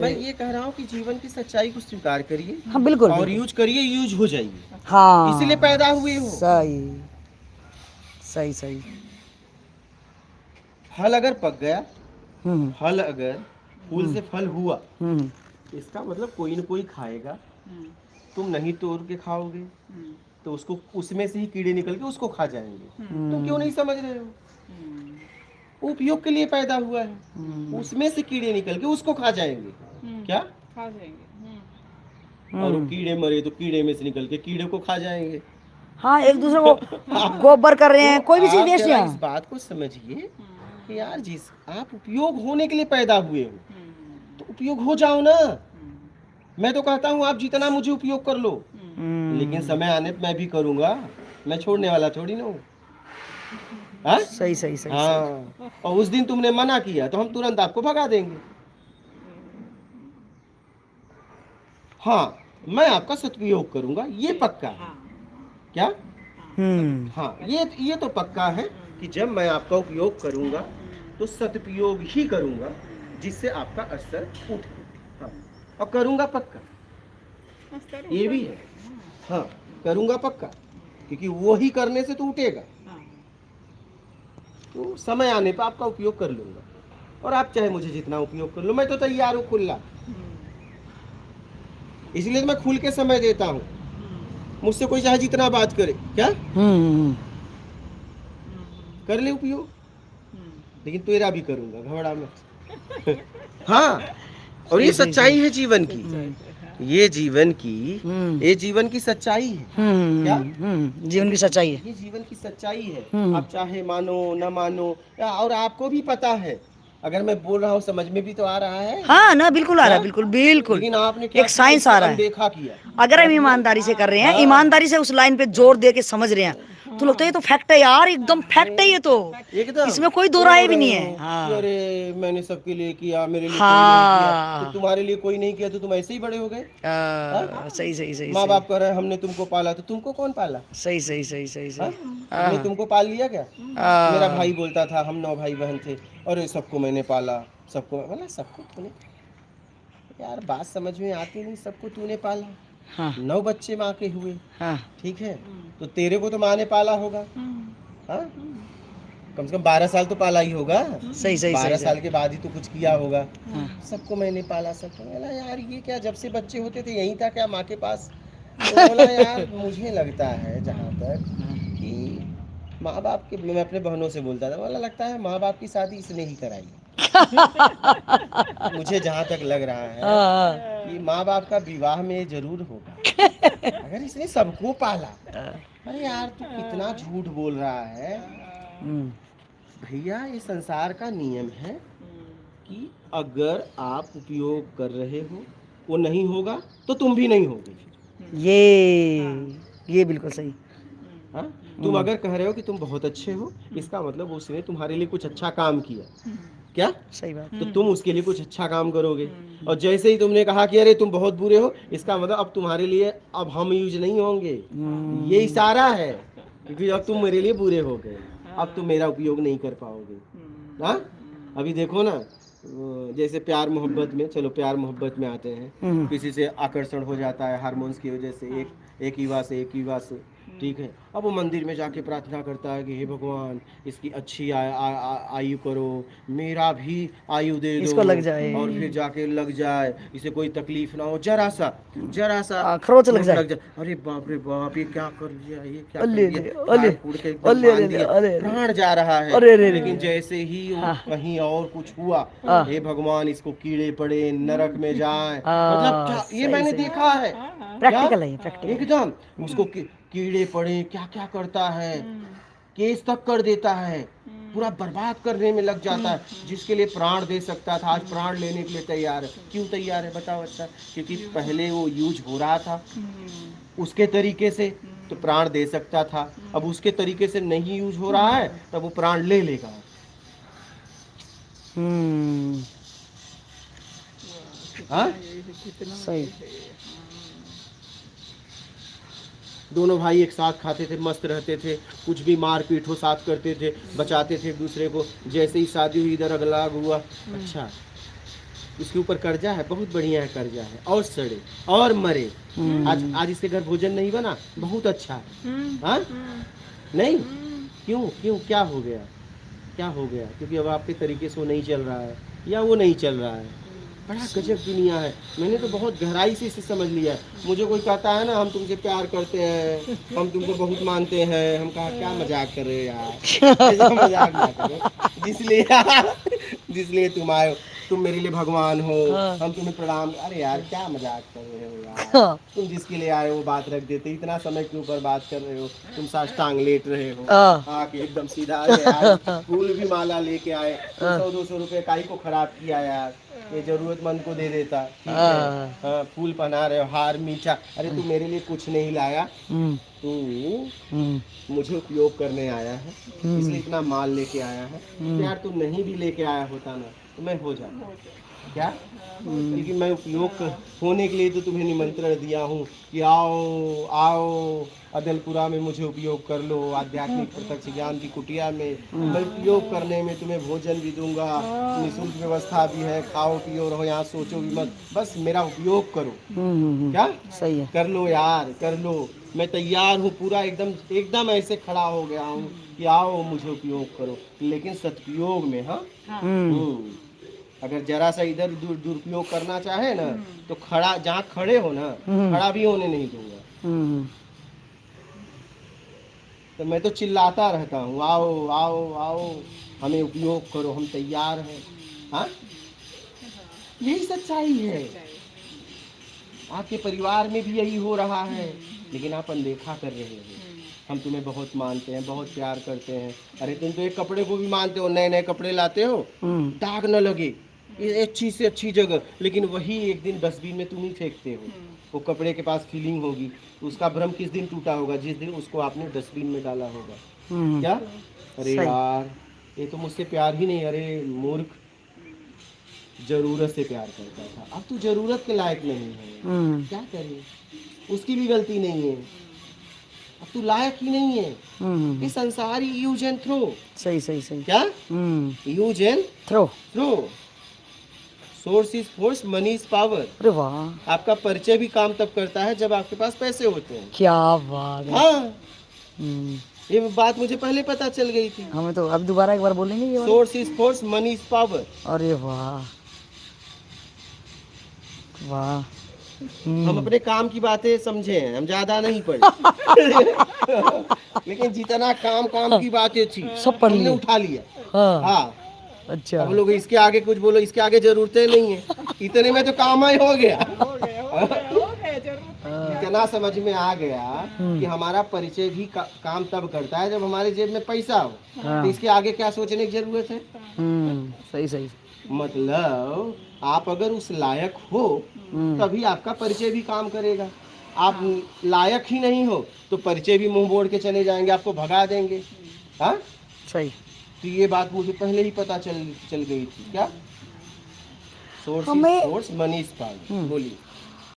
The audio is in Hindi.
मैं ये कह रहा हूँ कि जीवन की सच्चाई को स्वीकार करिए। हाँ बिल्कुल और बिल्कुल। यूज करिए, यूज हो जाइए। हाँ इसीलिए पैदा हुए हो। सही सही सही। फल अगर पक गया, हम्म फल अगर फूल से फल हुआ, हम्म इसका मतलब कोई न कोई खाएगा। तुम नहीं तोड़ के खाओगे तो उसको, उसमें से ही कीड़े निकल के उसको खा जाएंगे। तुम क्यों नहीं समझ रहे हो? उपयोग के लिए पैदा हुआ है, उसमें से कीड़े निकल के उसको खा जाएंगे। क्या खा जाएंगे। और वो कीड़े मरे तो कीड़े में से निकल के कीड़े को खा जाएंगे। हाँ एक दूसरे को गोबर कर रहे हैं, कोई भी चीज आप वेस्ट जरा नहीं इस बात को समझिए कि यार जिस आप उपयोग होने के लिए पैदा हुए हो तो उपयोग हो जाओ ना। मैं तो कहता हूँ आप जितना मुझे उपयोग कर लो, लेकिन समय आने पे मैं भी करूँगा। मैं छोड़ने वाला थोड़ी ना हूँ। हाँ? सही सही सही। हाँ, और उस दिन तुमने मना किया तो हम तुरंत आपको भगा देंगे। हाँ, मैं आपका सदुपयोग करूँगा, ये पक्का है। क्या? हाँ, ये तो पक्का है कि जब मैं आपका उपयोग करूँगा तो सदुपयोग ही करूँगा, जिससे आपका असर उठे। हाँ, और करूँगा पक्का, ये भी है। हाँ, करूँगा पक्का, क्योंकि वो ही करने से तो उठेगा। तो समय आने पर आपका उपयोग कर लूँगा, और आप चाहे मुझे जितना उपयोग कर लो, मैं तो तैयार हूँ खुला। इसलिए तो मैं खुल के समय देता हूँ। मुझसे कोई चाहे जितना बात करे, क्या कर ले उपयोग, लेकिन तेरा भी करूँगा, घबरा मत। हाँ, और ये सच्चाई है जीवन की। ये जीवन की सच्चाई है। क्या? जीवन की सच्चाई है। ये जीवन की सच्चाई है। आप चाहे मानो न मानो, और आपको भी पता है। अगर मैं बोल रहा हूँ समझ में भी तो आ रहा है। हाँ ना, बिल्कुल आ रहा है, बिल्कुल बिल्कुल। लेकिन आपने क्या एक साइंस आ रहा है। देखा किया। अगर हम ईमानदारी से कर रहे हैं, ईमानदारी से उस लाइन पे जोर दे के समझ रहे हैं, तो लगता है ये तो फैक्ट है यार, एकदम फैक्ट है ये तो, एकदम इसमें कोई दो राय भी नहीं है। हाँ अरे मैंने सबके लिए किया, मेरे लिए कोई नहीं किया, तो तुम्हारे लिए कोई नहीं किया तो तुम ऐसे ही बड़े हो गए। सही सही सही। माँ बाप कह रहे हैं हमने तुमको पाला, तो तुमको कौन पाला? सही सही सही सही सही। हमने तुमको पाल लिया क्या? मेरा भाई बोलता था हम 9 भाई बहन थे, और सबको मैंने पाला। सबको बोला, सबको तूने? यार बात समझ में आती नहीं। सबको तूने पाला। हाँ 9 बच्चे माँ के हुए। हाँ ठीक है, तो तेरे को तो माँ ने पाला होगा। हाँ, कम से कम 12 साल तो पाला ही होगा। सही सही 12 सही। साल के बाद ही तो कुछ किया होगा। सबको मैंने पाला। सबको बोला यार ये क्या, जब से बच्चे होते थे यहीं था क्या माँ के पास? तो बोला यार मुझे लगता है जहाँ तक कि माँ बाप के, मैं अपने बहनों से बोलता था, बोला लगता है माँ बाप की शादी इसने ही कराई। मुझे जहाँ तक लग रहा है कि माँ बाप का विवाह में जरूर होगा, अगर इसने सबको पाला। अरे यार तू कितना झूठ बोल रहा है भैया। ये संसार का नियम है कि अगर आप उपयोग कर रहे हो, वो नहीं होगा तो तुम भी नहीं होगे। ये बिल्कुल सही। हाँ, तुम अगर कह रहे हो कि तुम बहुत अच्छे हो, इसका मतलब उसने तुम्हारे लिए कुछ अच्छा काम किया। क्या? सही बात। तो तुम उसके लिए कुछ अच्छा काम करोगे। और जैसे ही तुमने कहा कि अरे तुम बहुत बुरे हो, इसका मतलब अब तुम्हारे लिए अब हम यूज नहीं होंगे। ये इशारा है, क्योंकि अब तुम मेरे लिए बुरे हो गए, अब तुम मेरा उपयोग नहीं कर पाओगे। हाँ, अभी देखो ना, जैसे प्यार मोहब्बत में, चलो प्यार मोहब्बत में आते हैं, किसी से आकर्षण हो जाता है हार्मोन्स की वजह से, एक युवा से, ठीक है। अब वो मंदिर में जाके प्रार्थना करता है कि हे भगवान इसकी अच्छी आयु करो, मेरा भी आयु दे दो, इसको लग जाए, और फिर जाके लग जाए, इसे कोई तकलीफ ना हो, जरा सा खरोच लग जाए। अरे बाप रे बाप, ये क्या कर लिया, ये क्या कर दिया, प्राण जा रहा है। लेकिन जैसे ही कहीं और कुछ हुआ, हे भगवान इसको कीड़े पड़े, नरक में जाए। मतलब क्या, ये मैंने देखा है, प्रैक्टिकल है, एकदम। उसको कीड़े पड़े, क्या क्या करता है, केस तक कर देता है, पूरा बर्बाद करने में लग जाता है। जिसके लिए प्राण दे सकता था, आज प्राण लेने के लिए तैयार है। क्यों तैयार है बताओ? अच्छा, क्योंकि पहले वो यूज हो रहा था उसके तरीके से, तो प्राण दे सकता था। अब उसके तरीके से नहीं यूज हो रहा है, तब वो प्राण ले लेगा। हाँ सही। दोनों भाई एक साथ खाते थे, मस्त रहते थे, कुछ भी मारपीट हो साथ करते थे, बचाते थे एक दूसरे को। जैसे ही शादी हुई, इधर अगला हुआ, अच्छा उसके ऊपर कर्जा है, बहुत बढ़िया है कर्जा है, और सड़े और मरे। आज इसके घर भोजन नहीं बना, बहुत अच्छा है। हाँ नहीं, क्यों क्यों क्या हो गया, क्या हो गया? क्योंकि अब आपके तरीके से वो नहीं चल रहा है, या वो नहीं चल रहा है। बड़ा गजब दुनिया है। मैंने तो बहुत गहराई से इसे समझ लिया है। मुझे कोई कहता है ना हम तुमसे प्यार करते हैं, हम तुमको बहुत मानते हैं, हम कहा क्या मजाक कर रहे हो यार, ऐसा मजाक ना करो। जिसलिए तुम आए हो, तुम मेरे लिए भगवान हो, हम तुम्हें प्रणाम। अरे यार क्या मजाक कर रहे हो यार, तुम जिसके लिए आए हो वो बात रख देते, इतना समय क्यों बर्बाद कर रहे हो? तुम साष्टांग लेट रहे हो, आके एकदम सीधा। अरे यार फूल भी माला लेके आए, 100-200 रुपए काई को खराब किया यार, ये जरूरतमंद को दे देता। ठीक है, हाँ, फूल पहना रहे हो, हार मीठा। अरे तू मेरे लिए कुछ नहीं लाया, तू मुझे उपयोग करने आया है, इसलिए इतना माल लेके आया है। यार तू नहीं भी लेके आया होता ना तो मैं हो जाता क्या, क्योंकि मैं उपयोग होने के लिए तो तुम्हें निमंत्रण दिया हूँ कि आओ आओ अदलपुरा में मुझे उपयोग कर लो, आध्यात्मिक प्रत्यक्ष ज्ञान की कुटिया में। मैं उपयोग करने में तुम्हें भोजन भी दूंगा, निःशुल्क व्यवस्था भी है, खाओ पियो रहो, यहाँ सोचो भी मत, बस मेरा उपयोग करो। क्या सही है, कर लो यार कर लो, मैं तैयार हूँ पूरा, एकदम एकदम ऐसे खड़ा हो गया हूँ कि आओ मुझे उपयोग करो, लेकिन सदुपयोग में। हाँ अगर जरा सा इधर दुरुपयोग करना चाहे ना तो खड़ा, जहाँ खड़े हो ना खड़ा भी होने नहीं दूंगा। तो मैं तो चिल्लाता रहता हूँ आओ आओ आओ हमें उपयोग करो, हम तैयार हैं। हाँ यही सच्चाई है। आपके परिवार में भी यही हो रहा है, लेकिन आप अनदेखा कर रहे हो। हम तुम्हें बहुत मानते हैं, बहुत प्यार करते हैं। अरे तुम तो एक कपड़े को भी मानते हो, नए नए कपड़े लाते हो, दाग न लगे, अच्छी से अच्छी जगह, लेकिन वही एक दिन डस्टबिन में तुम ही फेंकते हो। वो कपड़े के पास फीलिंग होगी, उसका भ्रम किस दिन टूटा होगा? जिस दिन उसको आपने डस्टबिन में डाला होगा। क्या अरे यार ये तो मुझसे प्यार ही नहीं, अरे मूर्ख, जरूरत से प्यार करता था, अब तू जरूरत के लायक नहीं है। क्या करे, उसकी भी गलती नहीं है, अब तू लायक ही नहीं है। ये संसार ही यूज एंड थ्रो। सही सही सही। क्या use and throw throw. Source is force, money is power. अरे वाह, आपका परिचय भी काम तब करता है जब आपके पास पैसे होते हैं। क्या बात है। हाँ ये बात मुझे पहले पता चल गई थी। हमें तो अब दोबारा एक बार बोलेंगे ये। Source is force, money is power. अरे वाह वाह। हम अपने काम की बातें समझे हैं, हम ज्यादा नहीं पढ़े लेकिन जितना काम की बातें थी सब हमने उठा लिया। हाँ अच्छा, हम लोग इसके आगे कुछ बोलो, इसके आगे जरूरतें नहीं है, इतने में तो काम ही हो गया। इतना समझ में आ गया कि हमारा परिचय भी काम तब करता है जब हमारे जेब में पैसा हो। तो इसके आगे क्या सोचने की जरूरत है? सही सही। मतलब आप अगर उस लायक हो तभी आपका परिचय भी काम करेगा। आप लायक ही नहीं हो तो परिचय भी मुंह मोड़ के चले जाएंगे, आपको भगा देंगे। हाँ सही। तो ये बात मुझे पहले ही पता चल गई थी। क्या source is source, money is power. बोलिए।